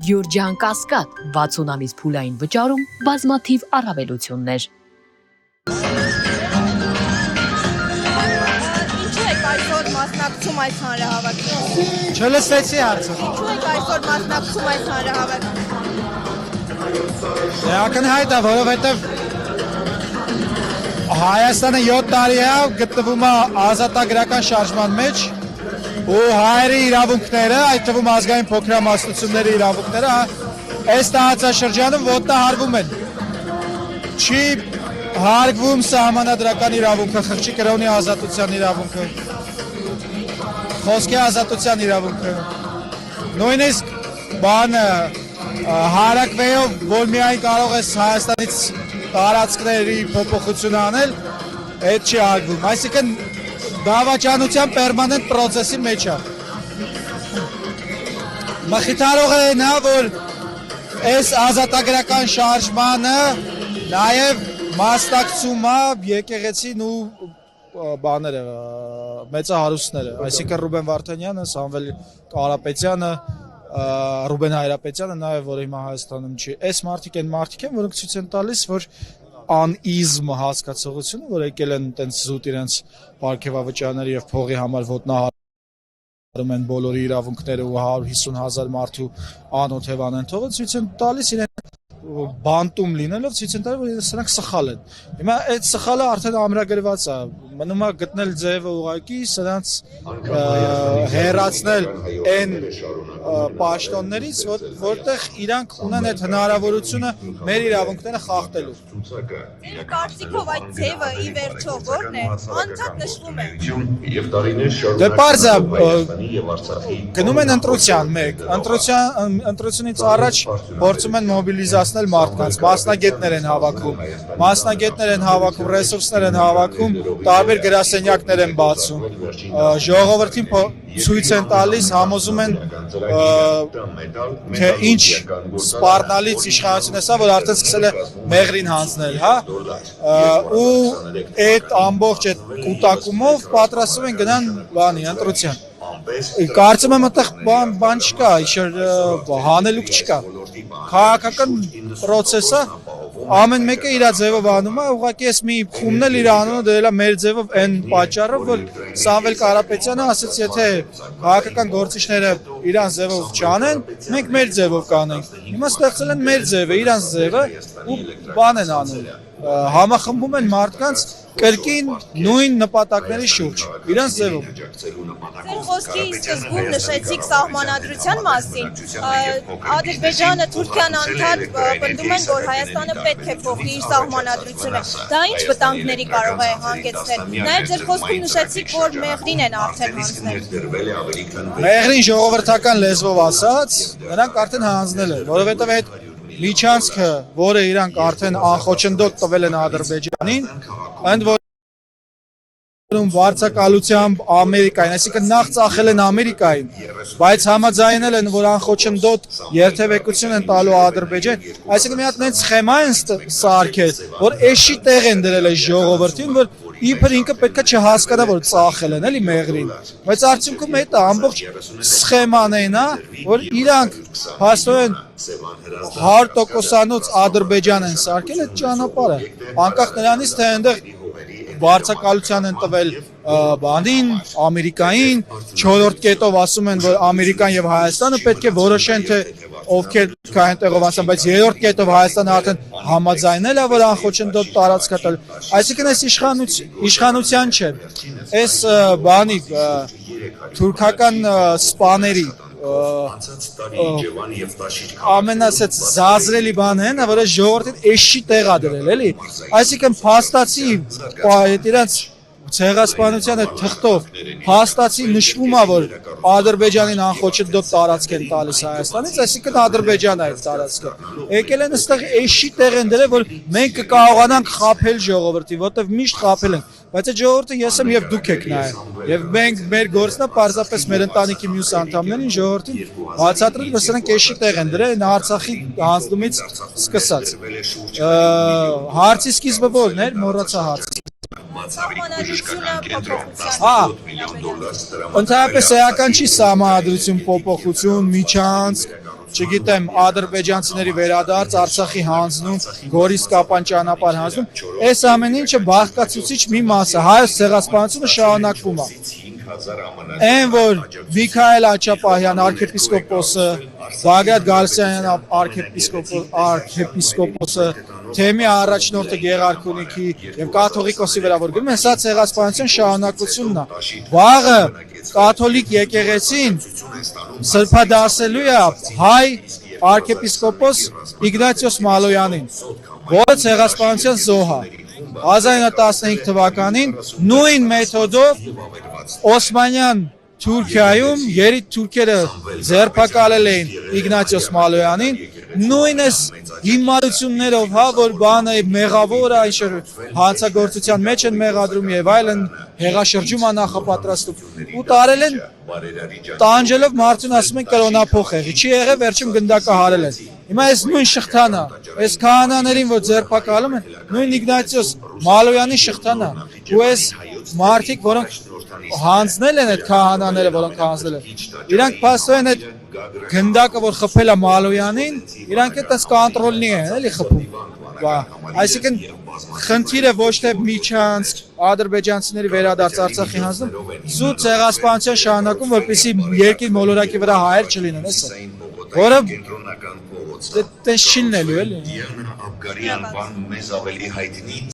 Գյուրջան Կասկադ 60 ամիս փուլային վճարում բազմաթիվ առավելություններ։ Ինչու եք այսօր մասնակցում այս հանրահավաքին։ Չլսեցի հարցը։ Ինչու եք այսօր մասնակցում այս հանրահավաքին։ Ակնհայտ է, որովհետև Հայաստանը 7 տարի է գտնվում է ազատագրական շարժման մեջ ու հայերի իրավունքները, այդ թվում ազգային փոքրամասնությունների իրավունքները այս տարածաշրջանում ոտնահարվում են։ Չի հարգվում սահմանադրական իրավունքը, խղճի կրոնի ազատության իրավունքը, խոսքի ազատության իրավունքը։ Նույնիսկ բանը հարակվեով, որ միայն կարող ես Հայաստանից տարածքների փոփոխություն անել, այդ չի հարգվում։ Այսինքն դավաճանության պերմանենտ պրոցեսի մեջ է։ Մխիթարողը նա, որ այս ազատագրական շարժմանը նաև մասնակցում է եկեղեցին ու բաները, մեծահարուստները, այսինքն Ռուբեն Վարդանյանը, Սամվել Կարապետյանը, Ռուբեն Հայրապետյանը, նաև որ հիմա Հայաստանում չի։ Այս մարդիկ են, որոնք ցույց են տալիս, որ անիզմ հասկացողությունը, որ եկել են տենց զուտ իրենց պարգևավճարների եւ փողի համար ոտնահարում են բոլորի իրավունքները ու 150,000 մարդու անոթ հևան են թողել, ցույց են տալիս իրեն բանտում լինելով, ցույց են տալիս, որ սրանք սխալ են։ Հիմա այդ սխալը արդեն ամրագրված է, մնում է գտնել ձևը ուղղակի սրանց հեռացնել այն պաշտոններից, որտեղ իրանք ունեն այդ հնարավորությունը մեր իրավունքները խախտելու։ Ձեր կարծիքով այդ ձևը ի վերջո ո՞րն է, անընդհատ նշվում է։ Դե պարզ է, գնում են ընտրության մեկ, ընտրությունից առաջ փորձում են մոբիլիզացնել մարդկանց, մասնագետներ են հավաքում, ռեսուրսներ են հավաքում, տարբեր գրասենյակներ են բացում, ժողովրդին ցույց են տալիս, համոզում են, թե ինչ սպառնալից իշխանություն է սա, որ արդեն սկսել է մեղրին հանձնել, հա, ու այդ ամբողջ այդ կուտակումով պատրաստում են գնան բանի, ընտրության։ Կարծում եմ այդտեղ բան չկա, հանելուկ չկա։ Քաղաքական պրոցեսը ամեն մեկը իր ձևով անում է, ուղղակի ես մի խումն էլ իր անունը դրել է մեր ձևով այն պատճառով, որ Սամվել Կարապետյանը ասաց, եթե քաղաքական գործիչները իրանց ձևով չանեն, մենք մեր ձևով կանենք։ Հիմա ստեղծել են մեր ձևը, իրանց ձևը ու բան են անում։ Համախմբում են մարդկանց կրկին նույն նպատակների շուրջ, իրանց ձևով։ Ձեր խոսքի սկզբում նշեցիք սահմանադրության մասին, Ադրբեջանը, Թուրքիան անդադ պնդում են, որ Հայաստանը պետք է փոխի իր սահմանադրությունը, դա ինչ վտանգների կարող է հանգեցնել, նաև ձեր խոսքում նշեցիք, որ մեղրին են արդեն հանձնել։ Մեղրին ժողովրդական լեզվով ասած, նրանք արդեն հանձնել են, որովհետև այդ միջանցքը, որը իրանք արդեն անխոչնդոտ տվել են Ադրբեջանին, ընդ որում վարձակալությամբ Ամերիկային, այսինքն նախ ծախել են Ամերիկային, բայց համաձայնել են, որ անխոչնդոտ երթևեկություն են տալու Ադրբեջան, այսինքն մի հատ նենց սխեմա են սարքել, որ էշի տեղ են դրել այս ժողովրդին, որ իբր ինքը պետք է չհասկանա, որ ծախել են էլի մեղրին, բայց արդյունքում այդ ամբողջ սխեման են, որ իրանք հաստորեն 100%-անոց Ադրբեջան են սարքել այդ ճանապարհը, անկախ նրանից, թե այնտեղ վարձակալության են տվել բանին, Ամերիկային, 4-րդ կետով ասում են, որ Ամերիկան եւ Հայաստանը պետք է որոշեն, թե ովքեր այնտեղով ասան, բայց 3-րդ կետով Հայաստանը արդեն համաձայնել է, որ անխոչնդոտ տարածք է տալ։ Այսինքն այս իշխանության չէ, այս բանի թուրքական սպաների ամենասեց զազրելի բան են, որ ժողովրդին էշի տեղ է դրել, էլի։ Այսինքն փաստացի իրենց ցեղասպանության այդ թղթով փաստացի նշվում է, որ Ադրբեջանին անխոչնդոտ տարածք են տալիս Հայաստանից, այսինքն Ադրբեջանն է այդ տարածքը։ Եկել են այստեղ էշի տեղ են դրել, որ մենք կկարողանանք խաբել ժողովրդին, որտեղ միշտ խաբել են, բայց այդ ժողովուրդը ես եմ եւ դուք եք նայ։ Եվ մենք մեր գործն է պարզապես մեր ընտանիքի մյուս անդամներին ժողովրդին բացատրել, որ սրանք էշի տեղ են դրել Արցախի հանձնումից սկսած։ Հարցի սկիզբը ո՞րն էր, մոռացա հարցը։ Ընդհանրապես էական չի սահմանադրություն, փոփոխություն, միջանցք, չգիտեմ, ադրբեջանցիների վերադարձ, Արցախի հանձնում, Գորիս-Կապան ճանապարհ հանձնում, այս ամեն ինչը բաղկացուցիչ մի մաս է, հայոց ցեղասպանությունը շարունակվում է։ Այն որ Միքայել Աչապահյան arczepiskopos-ը, Բագրատ Գալստյանյան arczepiskopos-ը, թեմի առաջնորդը Գեղարքունիքի եւ կաթողիկոսի վրա որ գնում են, սա ցեղասպանության շարունակությունն է։ Վաղը կաթոլիկ եկեղեցին սրբադասելու է հայ arczepiskopos Իգնատիոս Մալոյանին, որը ցեղասպանության զոհ է։ 1915 թվականին նույն մեթոդով Օսմանյան Թուրքիայում երիտ թուրքերը ձերբակալել էին Իգնատիոս Մալոյանին, նույնս հիմարություններով, հա, որ բանը մեղավոր է, այսօր հանցագործության մեջ են մեղադրում եւ այլն, հեղաշրջում է նախապատրաստում ու տարել են տանջելով մարդուն ասում են կրոնափոխ եղի, չի եղել վերջում գնդակահարել են։ Հիմա այս նույն շղթան է, այս քահանաներին որ ձերբակալում են, նույն Իգնատիոս Մալոյանի շղթան է, ու այս մարդիկ, որոնք հանձնել են այդ քահանաները, որոնք հանձնել են, իրանք փաստորեն այդ գնդակը, որ խփել է Մալոյանին, իրանք այդպես կոնտրոլնի են, էլի խփում։ Այսինքն խնդիրը ոչ թե Միչանցք, ադրբեջանցիների վերադարձ Արցախի հանձնում, զուտ ցեղասպանության շարունակում, որպեսզի երկիր մոլորակի վրա հայեր չլինեն, էսա։ Որը դες չի լինելու, էլի։